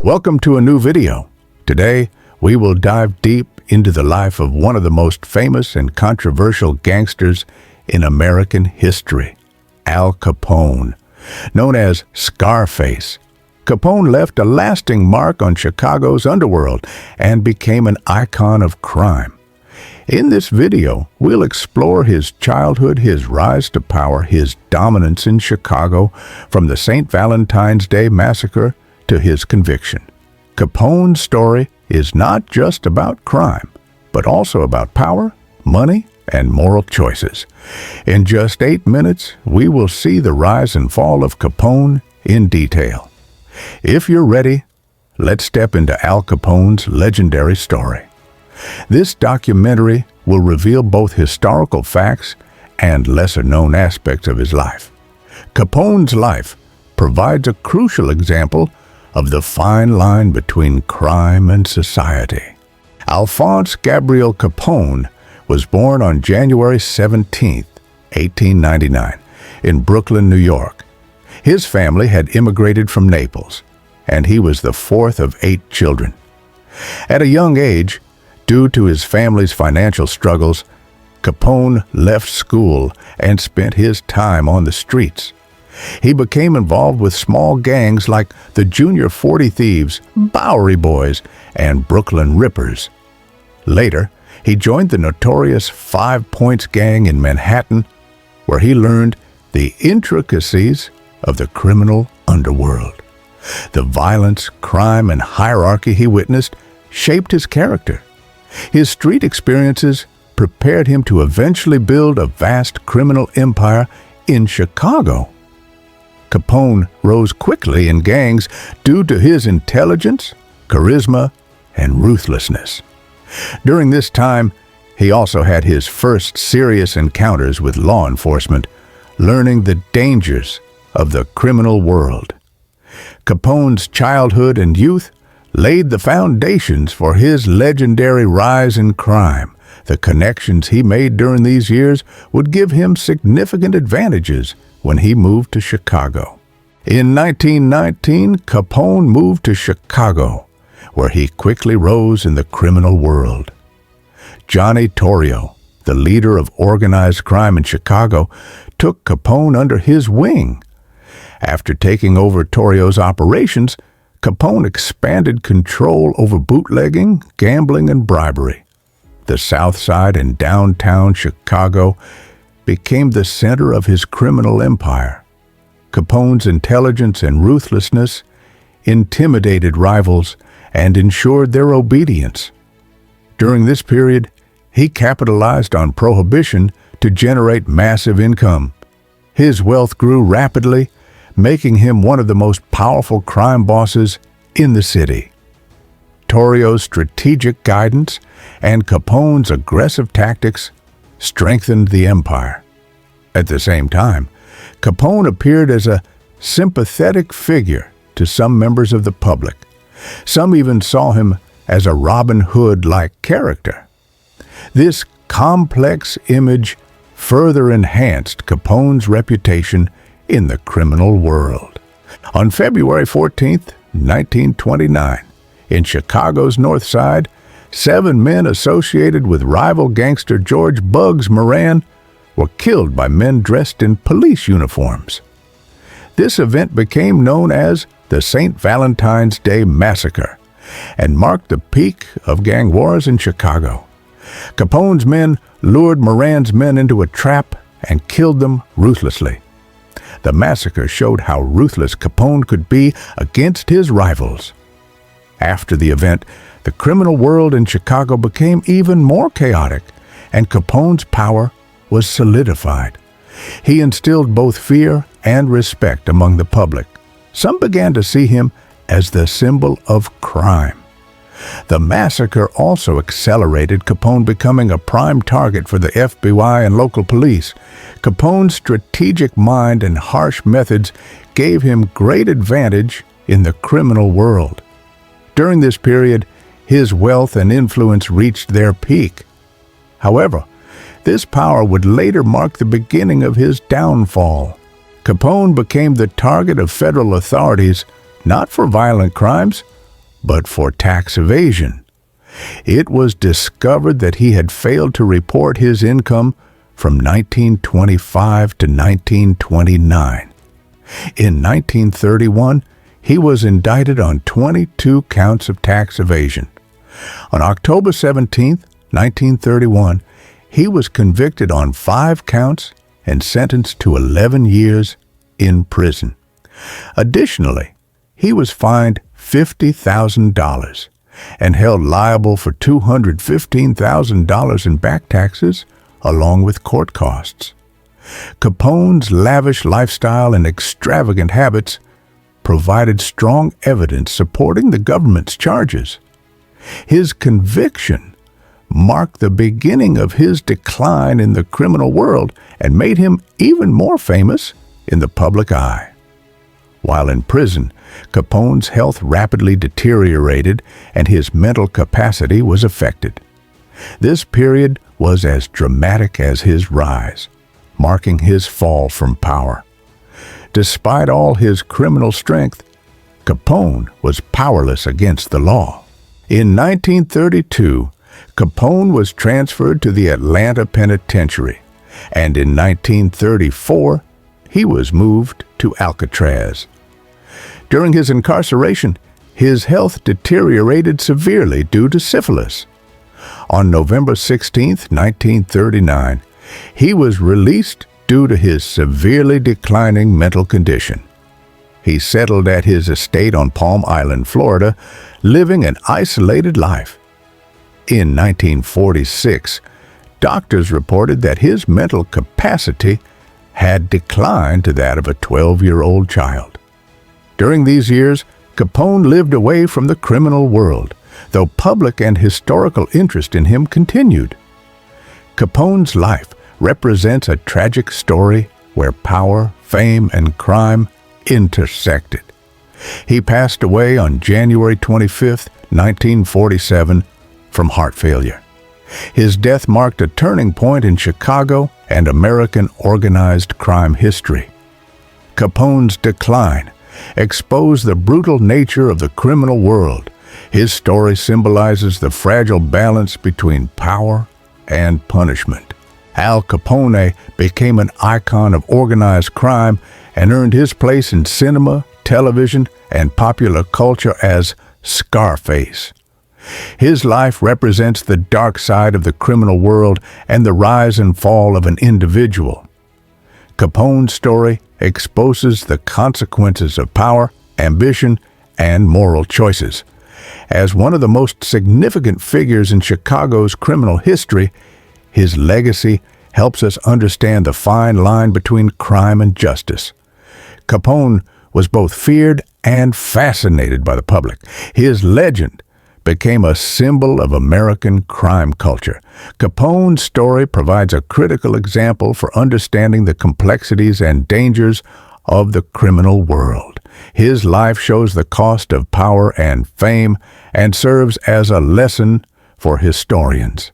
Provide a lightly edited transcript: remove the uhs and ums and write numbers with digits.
Welcome to a new video. Today, we will dive deep into the life of one of the most famous and controversial gangsters in American history, Al Capone. Known as Scarface, Capone left a lasting mark on Chicago's underworld and became an icon of crime. In this video, we'll explore his childhood, his rise to power, his dominance in Chicago, from the St. Valentine's Day Massacre to his conviction. Capone's story is not just about crime, but also about power, money, and moral choices. In just 8 minutes, we will see the rise and fall of Capone in detail. If you're ready, let's step into Al Capone's legendary story. This documentary will reveal both historical facts and lesser-known aspects of his life. Capone's life provides a crucial example of the fine line between crime and society. Alphonse Gabriel Capone was born on January 17, 1899, in Brooklyn, New York. His family had immigrated from Naples, and he was the fourth of 8 children. At a young age, due to his family's financial struggles, Capone left school and spent his time on the streets. He became involved with small gangs like the Junior 40 Thieves, Bowery Boys, and Brooklyn Rippers. Later, he joined the notorious 5 Points gang in Manhattan, where he learned the intricacies of the criminal underworld. The violence, crime, and hierarchy he witnessed shaped his character. His street experiences prepared him to eventually build a vast criminal empire in Chicago. Capone rose quickly in gangs due to his intelligence, charisma, and ruthlessness. During this time, he also had his first serious encounters with law enforcement, learning the dangers of the criminal world. Capone's childhood and youth laid the foundations for his legendary rise in crime. The connections he made during these years would give him significant advantages when he moved to Chicago. In 1919, Capone moved to Chicago, where he quickly rose in the criminal world. Johnny Torrio, the leader of organized crime in Chicago, took Capone under his wing. After taking over Torrio's operations, Capone expanded control over bootlegging, gambling, and bribery. The South Side and downtown Chicago became the center of his criminal empire. Capone's intelligence and ruthlessness intimidated rivals and ensured their obedience. During this period, he capitalized on prohibition to generate massive income. His wealth grew rapidly, making him one of the most powerful crime bosses in the city. Torrio's strategic guidance and Capone's aggressive tactics strengthened the empire. At the same time, Capone appeared as a sympathetic figure to some members of the public. Some even saw him as a Robin Hood-like character. This complex image further enhanced Capone's reputation in the criminal world. On February 14, 1929, in Chicago's North Side, 7 men associated with rival gangster George Bugs Moran were killed by men dressed in police uniforms. This event became known as the St. Valentine's Day Massacre and marked the peak of gang wars in Chicago. Capone's men lured Moran's men into a trap and killed them ruthlessly. The massacre showed how ruthless Capone could be against his rivals. After the event, the criminal world in Chicago became even more chaotic, and Capone's power was solidified. He instilled both fear and respect among the public. Some began to see him as the symbol of crime. The massacre also accelerated Capone becoming a prime target for the FBI and local police. Capone's strategic mind and harsh methods gave him great advantage in the criminal world. During this period, his wealth and influence reached their peak. However, this power would later mark the beginning of his downfall. Capone became the target of federal authorities not for violent crimes, but for tax evasion. It was discovered that he had failed to report his income from 1925 to 1929. In 1931, he was indicted on 22 counts of tax evasion. On October 17, 1931, he was convicted on 5 counts and sentenced to 11 years in prison. Additionally, he was fined $50,000 and held liable for $215,000 in back taxes, along with court costs. Capone's lavish lifestyle and extravagant habits provided strong evidence supporting the government's charges. His conviction marked the beginning of his decline in the criminal world and made him even more famous in the public eye. While in prison, Capone's health rapidly deteriorated and his mental capacity was affected. This period was as dramatic as his rise, marking his fall from power. Despite all his criminal strength, Capone was powerless against the law. In 1932, Capone was transferred to the Atlanta Penitentiary, and in 1934, he was moved to Alcatraz. During his incarceration, his health deteriorated severely due to syphilis. On November 16, 1939, he was released due to his severely declining mental condition. He settled at his estate on Palm Island, Florida, living an isolated life. In 1946, doctors reported that his mental capacity had declined to that of a 12-year-old child. During these years, Capone lived away from the criminal world, though public and historical interest in him continued. Capone's life represents a tragic story where power, fame, and crime intersected. He passed away on January 25, 1947, from heart failure. His death marked a turning point in Chicago and American organized crime history. Capone's decline exposed the brutal nature of the criminal world. His story symbolizes the fragile balance between power and punishment. Al Capone became an icon of organized crime and earned his place in cinema, television, and popular culture as Scarface. His life represents the dark side of the criminal world and the rise and fall of an individual. Capone's story exposes the consequences of power, ambition, and moral choices. As one of the most significant figures in Chicago's criminal history, his legacy helps us understand the fine line between crime and justice. Capone was both feared and fascinated by the public. His legend became a symbol of American crime culture. Capone's story provides a critical example for understanding the complexities and dangers of the criminal world. His life shows the cost of power and fame and serves as a lesson for historians.